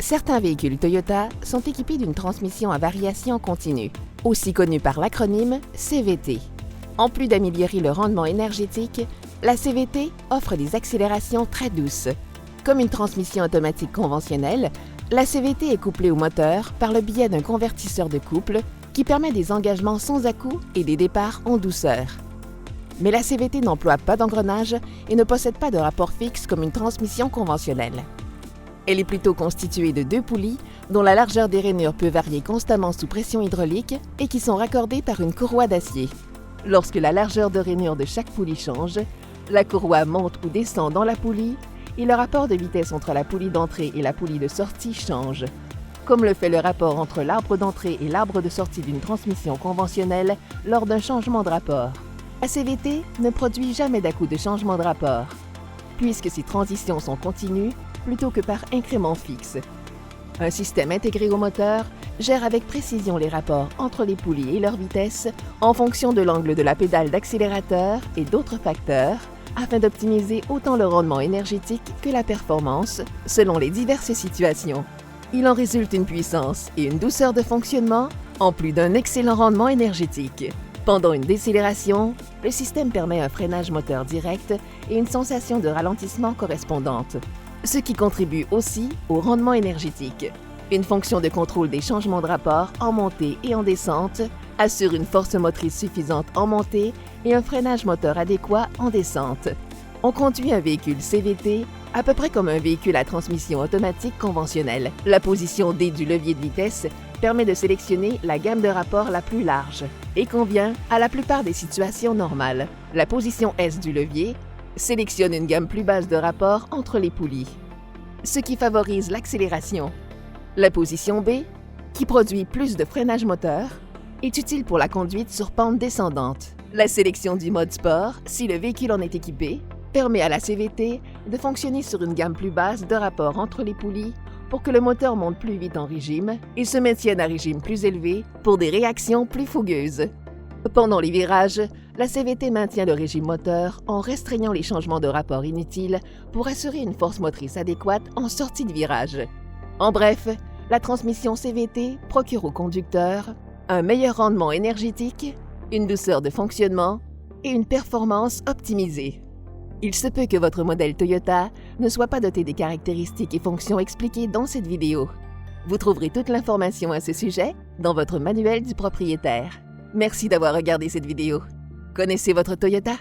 Certains véhicules Toyota sont équipés d'une transmission à variation continue, aussi connue par l'acronyme CVT. En plus d'améliorer le rendement énergétique, la CVT offre des accélérations très douces. Comme une transmission automatique conventionnelle, la CVT est couplée au moteur par le biais d'un convertisseur de couple qui permet des engagements sans à-coups et des départs en douceur. Mais la CVT n'emploie pas d'engrenage et ne possède pas de rapport fixe comme une transmission conventionnelle. Elle est plutôt constituée de 2 poulies dont la largeur des rainures peut varier constamment sous pression hydraulique et qui sont raccordées par une courroie d'acier. Lorsque la largeur de rainure de chaque poulie change, la courroie monte ou descend dans la poulie et le rapport de vitesse entre la poulie d'entrée et la poulie de sortie change, comme le fait le rapport entre l'arbre d'entrée et l'arbre de sortie d'une transmission conventionnelle lors d'un changement de rapport. La CVT ne produit jamais d'à-coups de changement de rapport, puisque ces transitions sont continues plutôt que par incrément fixe. Un système intégré au moteur gère avec précision les rapports entre les poulies et leur vitesse en fonction de l'angle de la pédale d'accélérateur et d'autres facteurs, afin d'optimiser autant le rendement énergétique que la performance selon les diverses situations. Il en résulte une puissance et une douceur de fonctionnement, en plus d'un excellent rendement énergétique. Pendant une décélération, le système permet un freinage moteur direct et une sensation de ralentissement correspondante, ce qui contribue aussi au rendement énergétique. Une fonction de contrôle des changements de rapport en montée et en descente assure une force motrice suffisante en montée et un freinage moteur adéquat en descente. On conduit un véhicule CVT à peu près comme un véhicule à transmission automatique conventionnelle. La position D du levier de vitesse permet de sélectionner la gamme de rapports la plus large et convient à la plupart des situations normales. La position S du levier sélectionne une gamme plus basse de rapports entre les poulies, ce qui favorise l'accélération. La position B, qui produit plus de freinage moteur, est utile pour la conduite sur pente descendante. La sélection du mode sport, si le véhicule en est équipé, permet à la CVT de fonctionner sur une gamme plus basse de rapports entre les poulies pour que le moteur monte plus vite en régime et se maintienne à régime plus élevé pour des réactions plus fougueuses. Pendant les virages, la CVT maintient le régime moteur en restreignant les changements de rapport inutiles pour assurer une force motrice adéquate en sortie de virage. En bref, la transmission CVT procure au conducteur un meilleur rendement énergétique, une douceur de fonctionnement et une performance optimisée. Il se peut que votre modèle Toyota ne soit pas doté des caractéristiques et fonctions expliquées dans cette vidéo. Vous trouverez toute l'information à ce sujet dans votre manuel du propriétaire. Merci d'avoir regardé cette vidéo. Connaissez votre Toyota?